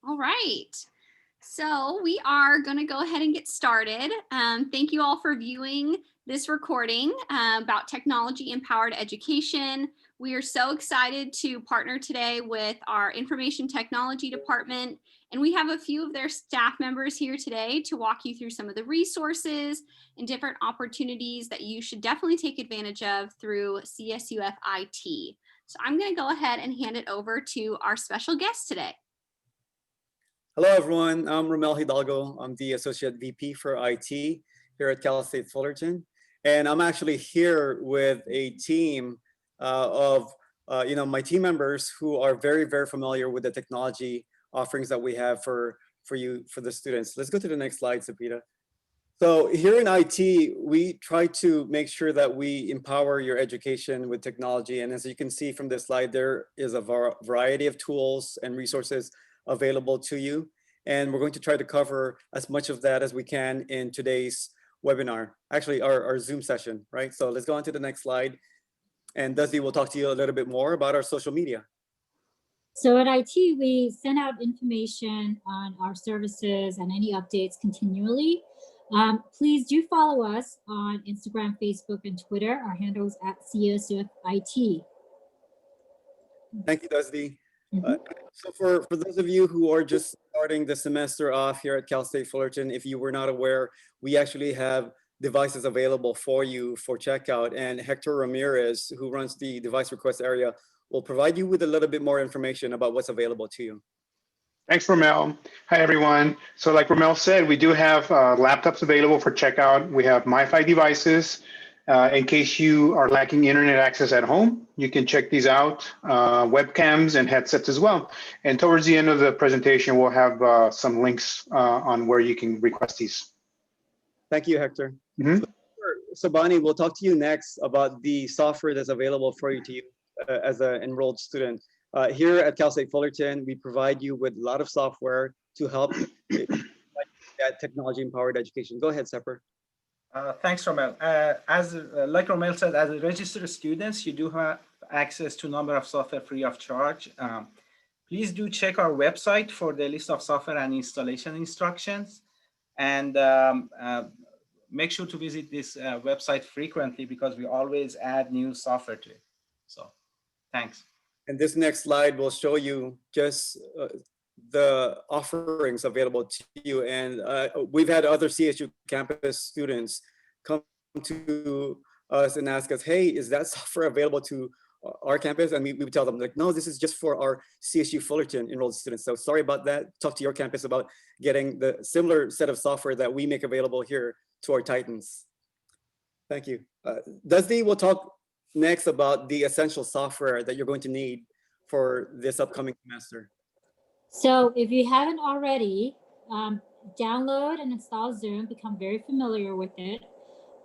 All right. So we are going to go ahead and get started. Thank you all for viewing this recording about technology empowered education. We are so excited to partner today with our information technology department, and we have a few of their staff members here today to walk you through some of the resources and different opportunities that you should definitely take advantage of through CSUF IT. So I'm going to go ahead and hand it over to our special guest today. Hello, everyone. I'm Romel Hidalgo. I'm the Associate VP for IT here at Cal State Fullerton. And I'm actually here with a team of my team members who are very, very familiar with the technology offerings that we have for the students. Let's go to the next slide, Sapita. So here in IT, we try to make sure that we empower your education with technology. And as you can see from this slide, there is a variety of tools and resources available to you. And we're going to try to cover as much of that as we can in today's webinar, actually our Zoom session, right? So let's go on to the next slide. And Dusty will talk to you a little bit more about our social media. So at IT, we send out information on our services and any updates continually. Please do follow us on Instagram, Facebook, and Twitter. Our handle is at CSUF IT. Thank you, Dusty. So for those of you who are just starting the semester off here at Cal State Fullerton, if you were not aware, we actually have devices available for you for checkout. And Hector Ramirez, who runs the device request area, will provide you with a little bit more information about what's available to you. Thanks, Romel. Hi, everyone. So like Romel said, we do have laptops available for checkout. We have MiFi devices. In case you are lacking internet access at home, you can check these out, webcams and headsets as well. And towards the end of the presentation, we'll have some links on where you can request these. Thank you, Hector. So Bonnie, we'll talk to you next about the software that's available for you to use as an enrolled student. Here at Cal State Fullerton, we provide you with a lot of software to help that technology-empowered education. Go ahead, Sepper. Thanks, Romel. Like Romel said, as a registered students, you do have access to a number of software free of charge. Please do check our website for the list of software and installation instructions. And make sure to visit this website frequently because we always add new software to it. So thanks. And this next slide will show you just the offerings available to you. And we've had other CSU campus students come to us and ask us, hey, is that software available to our campus? And we would tell them, like, no, this is just for our CSU Fullerton enrolled students. So sorry about that. Talk to your campus about getting the similar set of software that we make available here to our Titans. Thank you. Dusty will talk next about the essential software that you're going to need for this upcoming semester. So if you haven't already, download and install Zoom, become very familiar with it.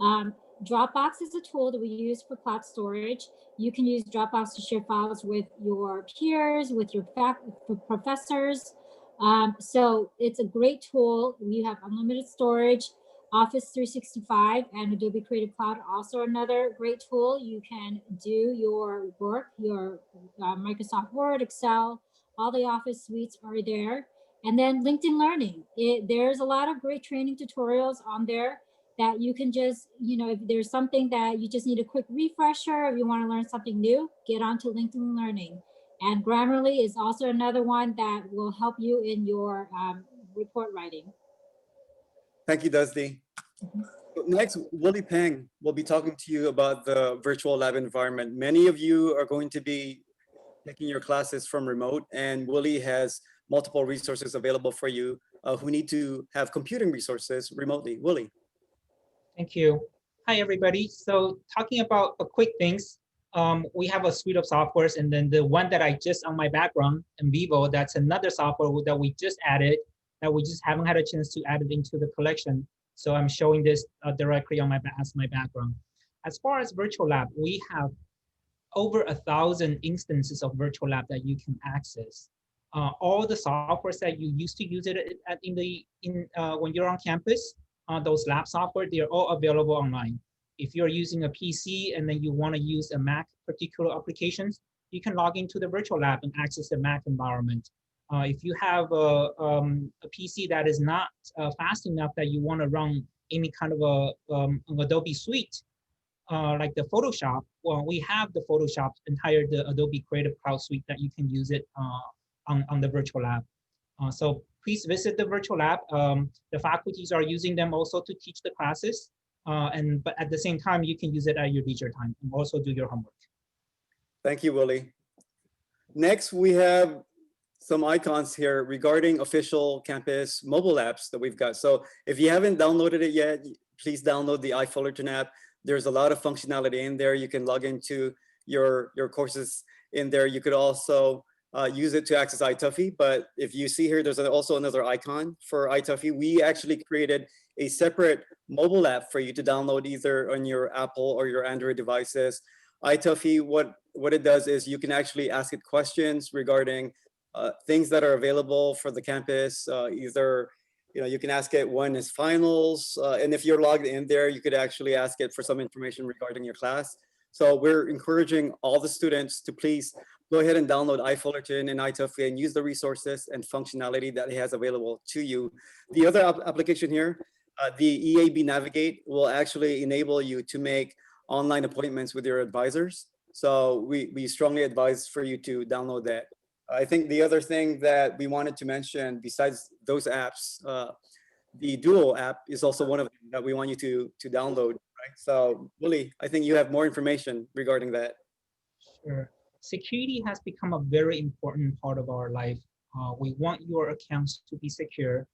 Dropbox is a tool that we use for cloud storage. You can use Dropbox to share files with your peers, with your professors. So it's a great tool. We have unlimited storage. Office 365 and Adobe Creative Cloud are also another great tool. You can do your work, your Microsoft Word, Excel, all the Office suites are there. And then LinkedIn Learning. There's a lot of great training tutorials on there that you can just, if there's something that you just need a quick refresher, if you want to learn something new, get onto LinkedIn Learning. And Grammarly is also another one that will help you in your report writing. Thank you, Dusty. Next, Willie Peng will be talking to you about the virtual lab environment. Many of you are going to be taking your classes from remote, and Willie has multiple resources available for you who need to have computing resources remotely. Willie. Thank you. Hi, everybody. So talking about quick things, we have a suite of softwares, and then the one that I just on my background, in Vivo, that's another software that we just added that we just haven't had a chance to add it into the collection. So I'm showing this directly on as my background. As far as virtual lab, we have over 1,000 instances of virtual lab that you can access. All the softwares that you used to use it when you're on campus, those lab software, they're all available online. If you're using a PC and then you want to use a Mac particular applications, you can log into the virtual lab and access the Mac environment. If you have a PC that is not fast enough that you want to run any kind of an Adobe suite, like the Photoshop, well, we have the Photoshop the Adobe Creative Cloud suite that you can use it on the virtual lab. So please visit the virtual lab. The faculties are using them also to teach the classes. But at the same time, you can use it at your leisure time and also do your homework. Thank you, Willie. Next, we have some icons here regarding official campus mobile apps that we've got. So if you haven't downloaded it yet, please download the iFullerton app. There's a lot of functionality in there. You can log into your courses in there. You could also use it to access iTuffy. But if you see here, there's also another icon for iTuffy. We actually created a separate mobile app for you to download either on your Apple or your Android devices. iTuffy, what it does is you can actually ask it questions regarding things that are available for the campus. Either, you can ask it when is finals, and if you're logged in there, you could actually ask it for some information regarding your class. So we're encouraging all the students to please go ahead and download iFullerton and iTuffy and use the resources and functionality that it has available to you. The other application here, the EAB Navigate, will actually enable you to make online appointments with your advisors. So we strongly advise for you to download that. I think the other thing that we wanted to mention besides those apps, the Duo app is also one of them that we want you to download, right? So Willie, I think you have more information regarding that. Sure. Security has become a very important part of our life. We want your accounts to be secure,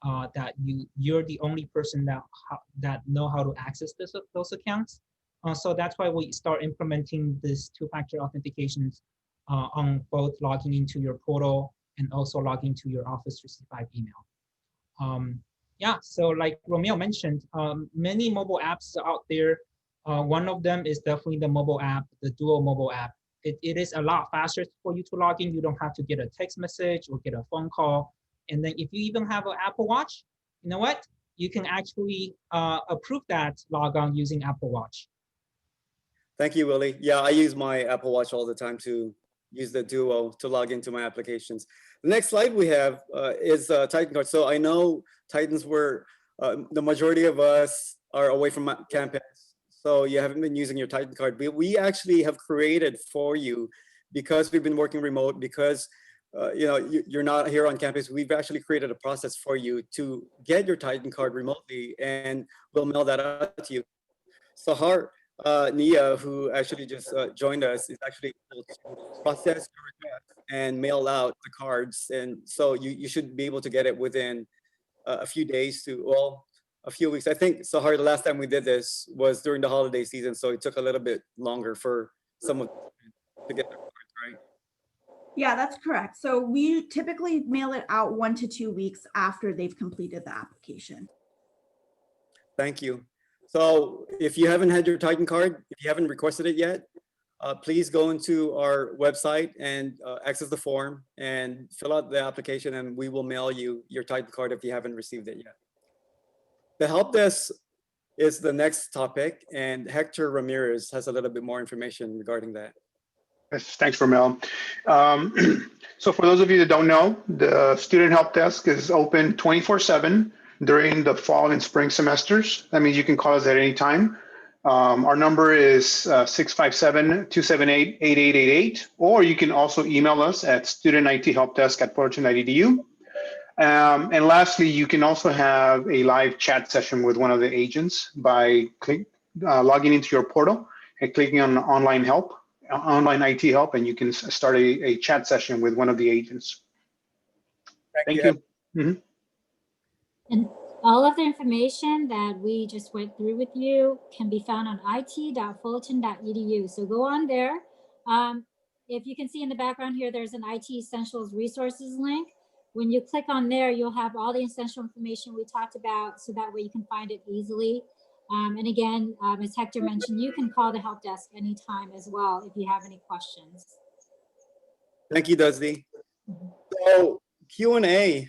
that you're the only person that know how to access those accounts. So that's why we start implementing this two-factor authentication on both logging into your portal and also logging to your Office 365 email. Yeah, so like Romeo mentioned, many mobile apps are out there. One of them is definitely the mobile app, the Duo mobile app. It is a lot faster for you to log in. You don't have to get a text message or get a phone call. And then if you even have an Apple Watch, you know what? You can actually approve that logon using Apple Watch. Thank you, Willie. Yeah, I use my Apple Watch all the time to use the Duo to log into my applications. The next slide we have is Titan Card. So I know Titans were, the majority of us are away from campus. So you haven't been using your Titan Card. But we actually have created for you, because we've been working remote, because you're not here on campus, we've actually created a process for you to get your Titan Card remotely, and we'll mail that out to you. Sahar Nia, who actually just joined us, is actually able to process your request and mail out the cards. And so you should be able to get it within a few days to, well, a few weeks. I think, Sahar, the last time we did this was during the holiday season, so it took a little bit longer for someone to get their cards, right? Yeah, that's correct. So we typically mail it out 1 to 2 weeks after they've completed the application. Thank you. So if you haven't had your Titan Card, if you haven't requested it yet, please go into our website and access the form and fill out the application, and we will mail you your Titan Card if you haven't received it yet. The help desk is the next topic, and Hector Ramirez has a little bit more information regarding that. Yes, thanks, Romel. So for those of you that don't know, the Student Help Desk is open 24/7 during the fall and spring semesters. That means you can call us at any time. Our number is 657-278-8888, or you can also email us at studentithelpdesk@fullerton.edu. And lastly, you can also have a live chat session with one of the agents by logging into your portal and clicking on online IT help, and you can start a chat session with one of the agents. Thank you. Mm-hmm. And all of the information that we just went through with you can be found on it.fullerton.edu. So go on there. If you can see in the background here, there's an IT Essentials Resources link. When you click on there, you'll have all the essential information we talked about, so that way you can find it easily. And again, as Hector mentioned, you can call the help desk anytime as well if you have any questions. Thank you, Dusty. So Q&A,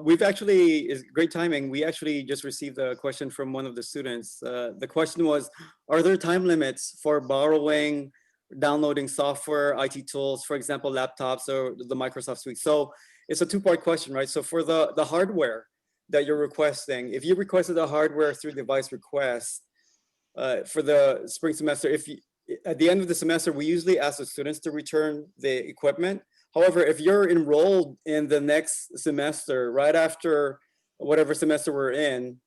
we've actually, is great timing. We actually just received a question from one of the students. The question was, are there time limits for borrowing, downloading software, IT tools, for example, laptops or the Microsoft Suite? So it's a two-part question, right? So for the hardware that you're requesting, if you requested the hardware through device request for the spring semester, at the end of the semester, we usually ask the students to return the equipment. However, if you're enrolled in the next semester, right after whatever semester we're in,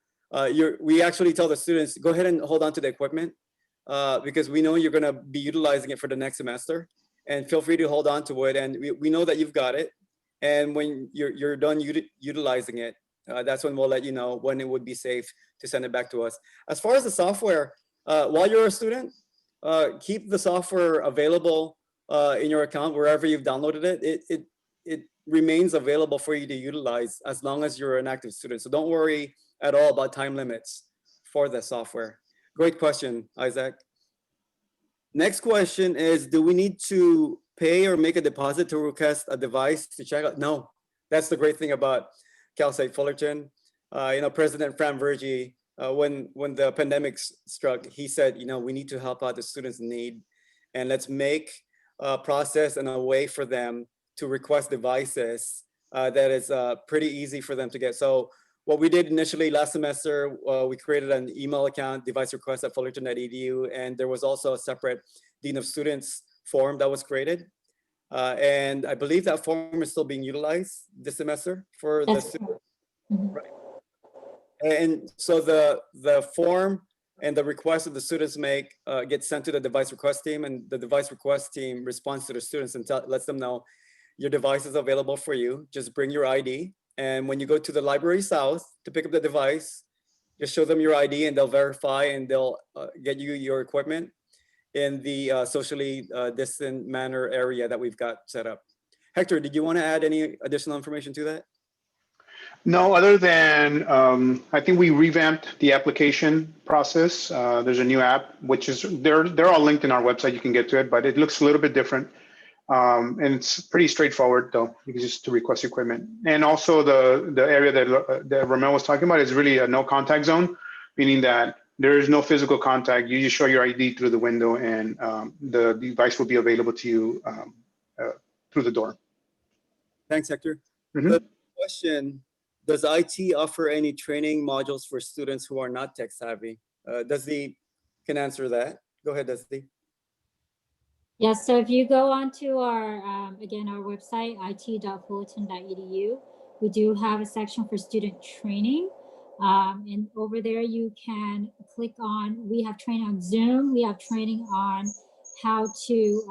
we actually tell the students, go ahead and hold on to the equipment because we know you're gonna be utilizing it for the next semester, and feel free to hold on to it. And we know that you've got it. And when you're done utilizing it, that's when we'll let you know when it would be safe to send it back to us. As far as the software, while you're a student, keep the software available in your account wherever you've downloaded it. It remains available for you to utilize as long as you're an active student. So don't worry at all about time limits for the software. Great question, Isaac. Next question is, do we need to pay or make a deposit to request a device to check out? No, that's the great thing about Cal State Fullerton. President Fran Vergi, when the pandemic struck, he said, we need to help out the students in need, and let's make a process and a way for them to request devices that is pretty easy for them to get. So what we did initially last semester, we created an email account, device request at fullerton.edu, and there was also a separate Dean of Students form that was created. And I believe that form is still being utilized this semester for the students. Right. And so the form and the request that the students make gets sent to the device request team, and the device request team responds to the students and lets them know your device is available for you. Just bring your ID. And when you go to the Library South to pick up the device, just show them your ID and they'll verify and they'll get you your equipment in the socially distant manner area that we've got set up. Hector, did you want to add any additional information to that? No, other than I think we revamped the application process. There's a new app, which is, they're all linked in our website. You can get to it, but it looks a little bit different. And it's pretty straightforward though, because just to request equipment. And also the area that Romel was talking about is really a no contact zone, meaning that there is no physical contact. You just show your ID through the window and the device will be available to you through the door. Thanks, Hector. Mm-hmm. The question, does IT offer any training modules for students who are not tech savvy? Dusty can answer that. Go ahead, Dusty. Yes, so if you go onto our, again, our website, it.fullerton.edu, we do have a section for student training. And over there you can click on, we have training on Zoom, we have training on how to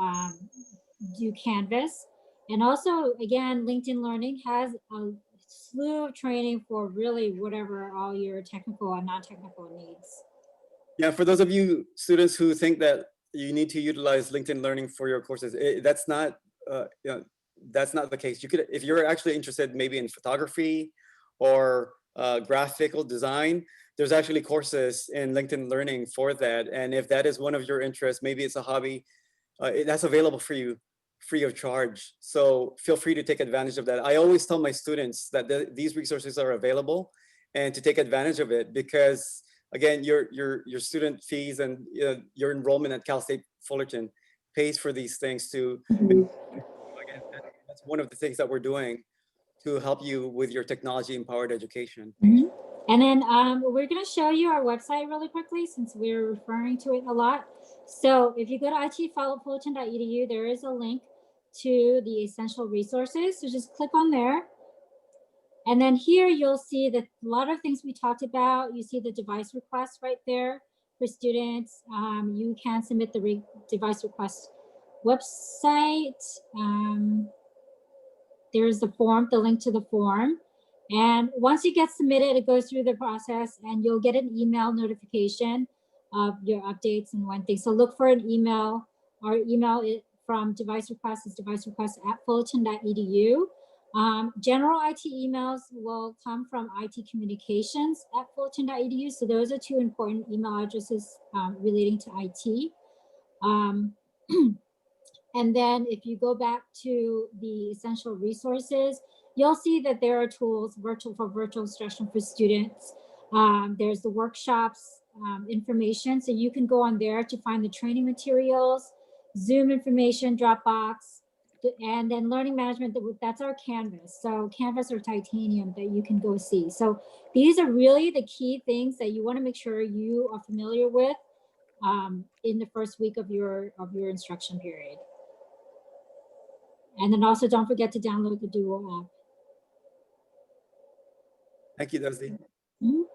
do Canvas. And also, again, LinkedIn Learning has a slew of training for really whatever all your technical and non-technical needs. Yeah, for those of you students who think that you need to utilize LinkedIn Learning for your courses, that's not that's not the case. You could, if you're actually interested maybe in photography or graphical design, there's actually courses in LinkedIn Learning for that. And if that is one of your interests, maybe it's a hobby, that's available for you free of charge. So feel free to take advantage of that. I always tell my students that these resources are available and to take advantage of it, because again, your student fees and your enrollment at Cal State Fullerton pays for these things to, again, that's one of the things that we're doing to help you with your technology empowered education. Mm-hmm. And then we're going to show you our website really quickly since we're referring to it a lot. So if you go to it.fullerton.edu, there is a link to the essential resources. So just click on there. And then here you'll see that a lot of things we talked about. You see the device request right there for students. You can submit the device request website. There's the form, the link to the form. And once you get submitted, it goes through the process and you'll get an email notification of your updates and when things. So look for an email. Our email from device request is devicerequest@fullerton.edu. General IT emails will come from IT communications at fullerton.edu. So those are two important email addresses relating to IT. And then if you go back to the essential resources, you'll see that there are tools for virtual instruction for students. There's the workshops information. So you can go on there to find the training materials, Zoom information, Dropbox, And then learning management, that's our Canvas. So Canvas or Titanium that you can go see. So these are really the key things that you want to make sure you are familiar with in the first week of your instruction period. And then also don't forget to download the Duo app. Thank you, Dusty. Mhm.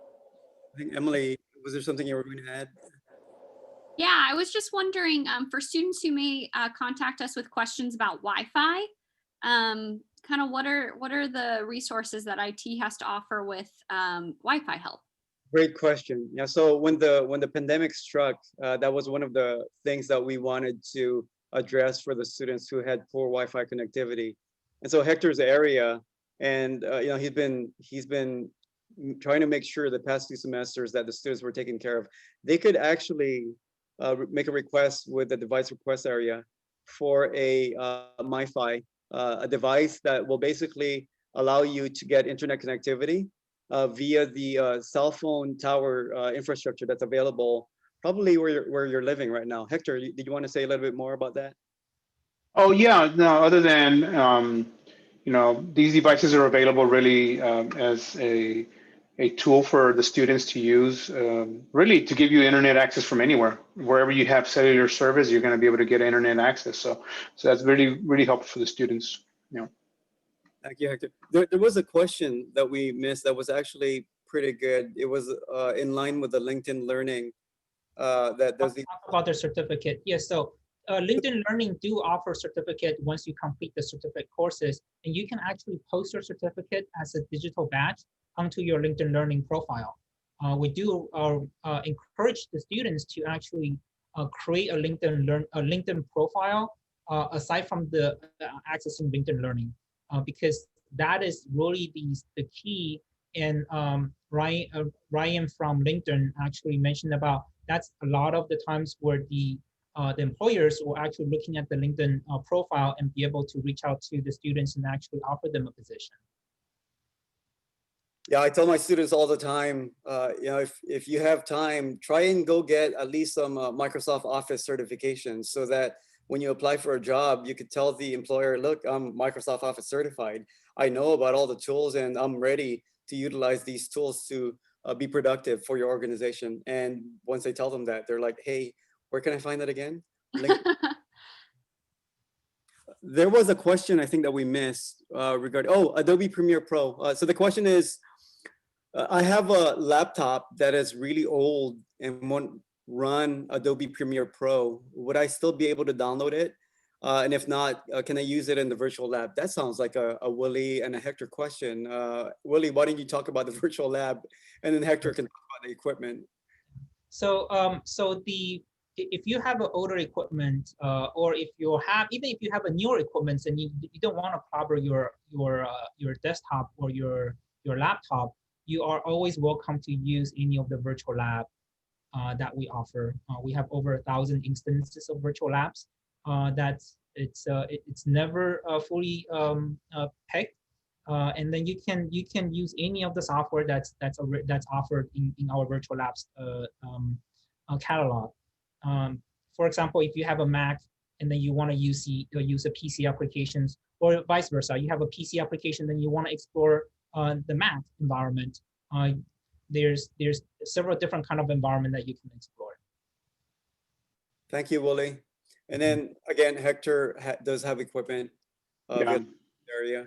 I think Emily, was there something you were going to add? Yeah, I was just wondering for students who may contact us with questions about Wi-Fi, kind of what are the resources that IT has to offer with Wi-Fi help? Great question. Yeah, so when the pandemic struck, that was one of the things that we wanted to address for the students who had poor Wi-Fi connectivity. And so Hector's area, and you know, he's been trying to make sure the past 2 semesters that the students were taken care of. They could actually make a request with the device request area for a MiFi, a device that will basically allow you to get internet connectivity via the cell phone tower infrastructure that's available probably where you're living right now. Hector, did you want to say a little bit more about that? Oh yeah, no, other than, you know, these devices are available really as a tool for the students to use, really to give you internet access from anywhere. Wherever you have cellular service, you're going to be able to get internet access. So that's really, really helpful for the students. You know. Thank you, Hector. There was a question that we missed that was actually pretty good. It was in line with the LinkedIn Learning that does the Talk about their certificate. Yes, so LinkedIn Learning do offer certificate once you complete the certificate courses, and you can actually post your certificate as a digital badge onto your LinkedIn Learning profile. We do encourage the students to actually create a LinkedIn profile aside from the accessing LinkedIn Learning, because that is really the key. And Ryan from LinkedIn actually mentioned about that's a lot of the times where the employers will actually looking at the LinkedIn profile and be able to reach out to the students and actually offer them a position. Yeah, I tell my students all the time, you know, if you have time, try and go get at least some Microsoft Office certifications so that when you apply for a job, you could tell the employer, look, I'm Microsoft Office certified. I know about all the tools and I'm ready to utilize these tools to be productive for your organization. And once they tell them that, they're like, hey, where can I find that again? There was a question I think that we missed regarding, Adobe Premiere Pro. So the question is, I have a laptop that is really old and won't run Adobe Premiere Pro. Would I still be able to download it? And if not, can I use it in the virtual lab? That sounds like a Willie and a Hector question. Willie, why don't you talk about the virtual lab, and then Hector can talk about the equipment. So if you have an older equipment, or if you have even if you have a newer equipment and you don't want to cover your desktop or your laptop, you are always welcome to use any of the virtual lab that we offer. We have over 1,000 instances of virtual labs. It's never fully picked, and then you can use any of the software that's offered in our virtual labs catalog. For example, if you have a Mac and then you want to use a PC applications, or vice versa, you have a PC application then you want to explore the Mac environment. There's several different kind of environment that you can explore. Thank you, Willie. And then again, Hector does have equipment Yeah. area.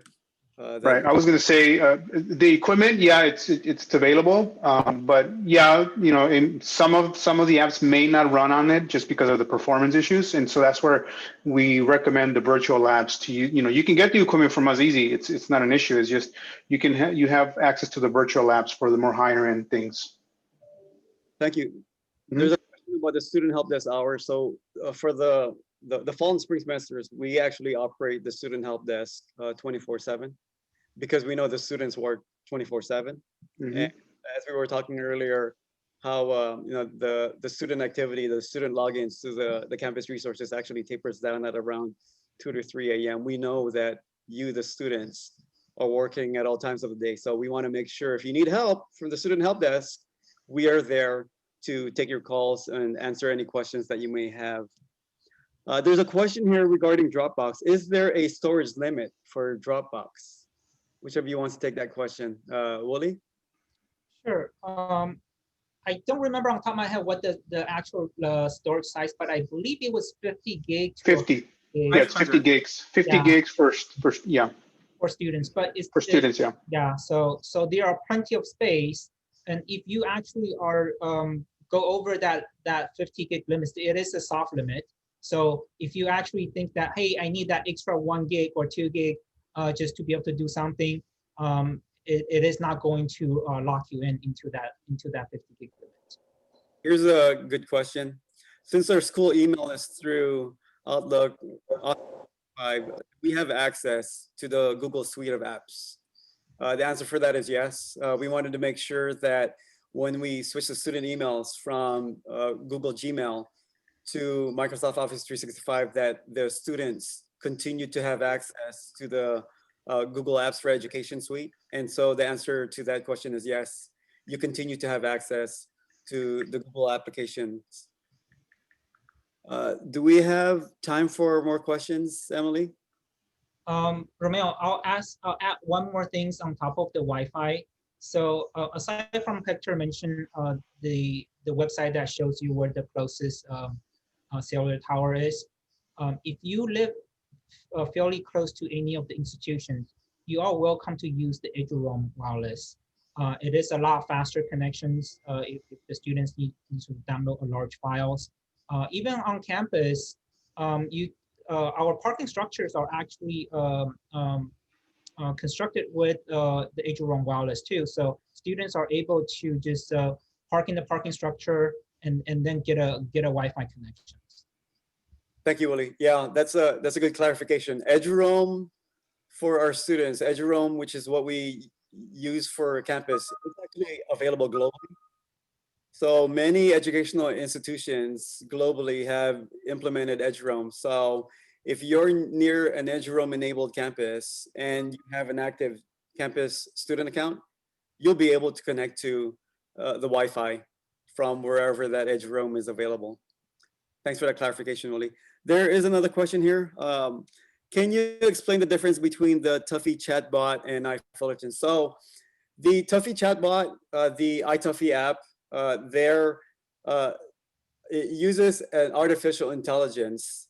Right. I was going to say the equipment, yeah, it's available, but yeah, you know, in some of the apps may not run on it just because of the performance issues, and so that's where we recommend the virtual labs to you. You know, you can get the equipment from us easy. It's not an issue. It's just you have access to the virtual labs for the more higher end things. Thank you. Mm-hmm. There's a question about the student help desk hours. So for the fall and spring semesters, we actually operate the student help desk 24/7. Because we know the students work 24/7. Mm-hmm. And as we were talking earlier, how you know the student activity, the student logins to the campus resources actually tapers down at around 2 to 3 a.m. We know that you, the students, are working at all times of the day. So we want to make sure if you need help from the student help desk, we are there to take your calls and answer any questions that you may have. There's a question here regarding Dropbox. Is there a storage limit for Dropbox? Which of you wants to take that question? Wooly? Sure. I don't remember on top of my head what the actual storage size, but I believe it was 50 gig to 50. gig Yeah, it's 50 gigs. 50 Yeah. gigs for yeah, for students, but it's for students, yeah. yeah. So there are plenty of space, and if you actually are go over that 50 gig limit, it is a soft limit. So if you actually think that, hey, I need that extra 1 gig or 2 gig just to be able to do something, it is not going to lock you into that 50 gig limit. Here's a good question. Since our school email is through Outlook, we have access to the Google suite of apps. The answer for that is yes. We wanted to make sure that when we switch the student emails from Google Gmail to Microsoft Office 365, that the students continue to have access to the Google Apps for Education suite. And so the answer to that question is yes, you continue to have access to the Google applications. Do we have time for more questions, Emily? Romeo, I'll add one more things on top of the Wi-Fi. So aside from Hector mentioned the website that shows you where the closest cellular tower is, if you live fairly close to any of the institutions, you are welcome to use the Eduroam wireless. It is a lot faster connections if the students need to download a large files. Even on campus, our parking structures are actually constructed with the Eduroam wireless too. So students are able to just park in the parking structure and then get a Wi-Fi connection. Thank you, Willie. Yeah, that's a good clarification. Eduroam for our students, Eduroam, which is what we use for campus, is actually available globally. So many educational institutions globally have implemented Eduroam. So if you're near an Eduroam enabled campus and you have an active campus student account, you'll be able to connect to the Wi-Fi from wherever that Eduroam is available. Thanks for that clarification, Willie. There is another question here. Can you explain the difference between the Tuffy chatbot and iFullerton? So the Tuffy chatbot, the iTuffy app, it uses an artificial intelligence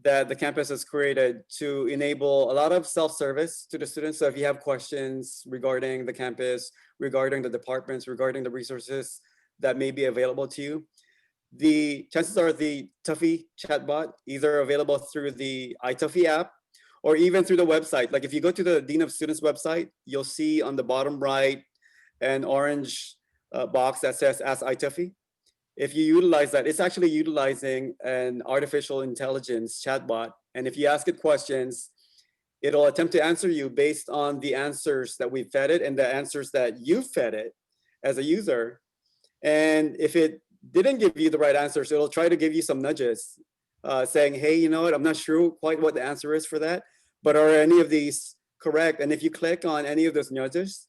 that the campus has created to enable a lot of self-service to the students. So if you have questions regarding the campus, regarding the departments, regarding the resources that may be available to you, the chances are the Tuffy chatbot either available through the iTuffy app or even through the website. Like if you go to the Dean of Students website, you'll see on the bottom right an orange box that says Ask iTuffy. If you utilize that, it's actually utilizing an artificial intelligence chatbot. And if you ask it questions, it'll attempt to answer you based on the answers that we fed it and the answers that you fed it as a user. And if it didn't give you the right answers, it'll try to give you some nudges saying, hey, you know what, I'm not sure quite what the answer is for that, but are any of these correct? And if you click on any of those nudges,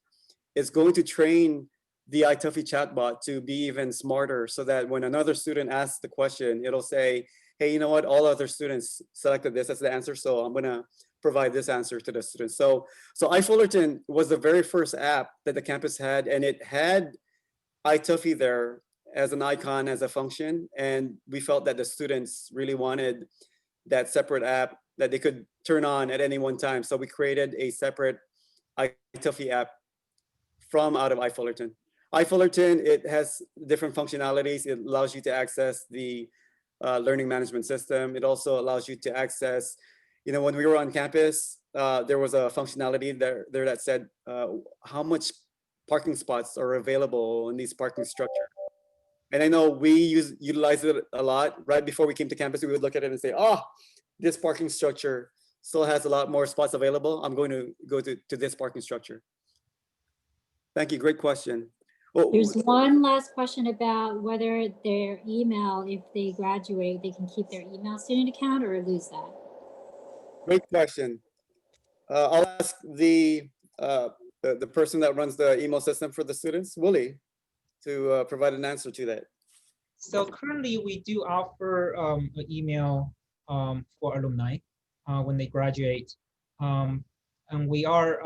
it's going to train the iTuffy chatbot to be even smarter so that when another student asks the question, it'll say, hey, you know what, all other students selected this as the answer, so I'm gonna provide this answer to the students. So iFullerton was the very first app that the campus had, and it had iTuffy there as an icon, as a function, and we felt that the students really wanted that separate app that they could turn on at any one time. So we created a separate iTuffy app from out of iFullerton. iFullerton, it has different functionalities. It allows you to access the learning management system. It also allows you to access, you know, when we were on campus, there was a functionality there that said how much parking spots are available in these parking structures. And I know we utilize it a lot. Right before we came to campus, we would look at it and say, oh, this parking structure still has a lot more spots available. I'm going to go to this parking structure. Thank you, great question. Well, There's one last question about whether their email, if they graduate, they can keep their email student account or lose that. great question. I'll ask the person that runs the email system for the students, Willie, to provide an answer to that. So currently we do offer an email for alumni when they graduate. And we are,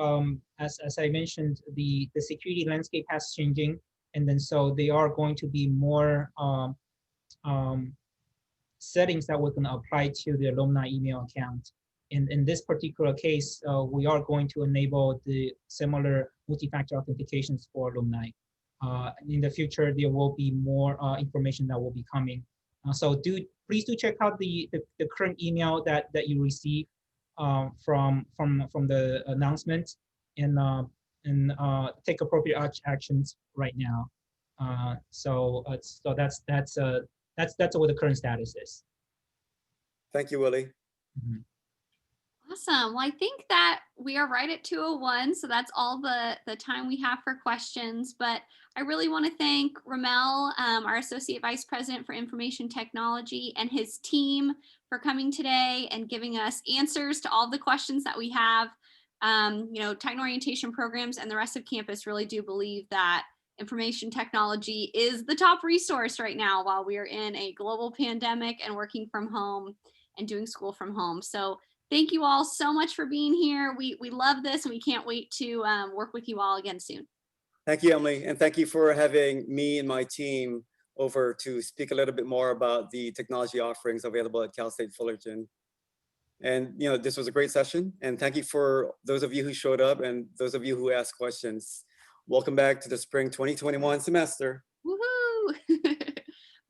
as I mentioned, the security landscape has changing, and then so they are going to be more settings that we're going to apply to the alumni email account. In this particular case, we are going to enable the similar multi-factor authentications for alumni. In the future, there will be more information that will be coming. So please do check out the current email that you receive from the announcement, and take appropriate actions right now. So that's what the current status is. Thank you, Willie. Mhm. Awesome. Well, I think that we are right at 2:01, so that's all the time we have for questions. But I really want to thank Ramel, our Associate Vice President for Information Technology, and his team for coming today and giving us answers to all the questions that we have. You know, Techno Orientation programs and the rest of campus really do believe that information technology is the top resource right now while we are in a global pandemic and working from home and doing school from home. So thank you all so much for being here. We love this, and we can't wait to work with you all again soon. Thank you, Emily. And thank you for having me and my team over to speak a little bit more about the technology offerings available at Cal State Fullerton. And, you know, this was a great session. And thank you for those of you who showed up and those of you who asked questions. Welcome back to the spring 2021 semester. Woohoo!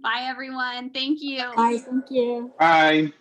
Bye, everyone. Thank you. Bye, thank you. Bye.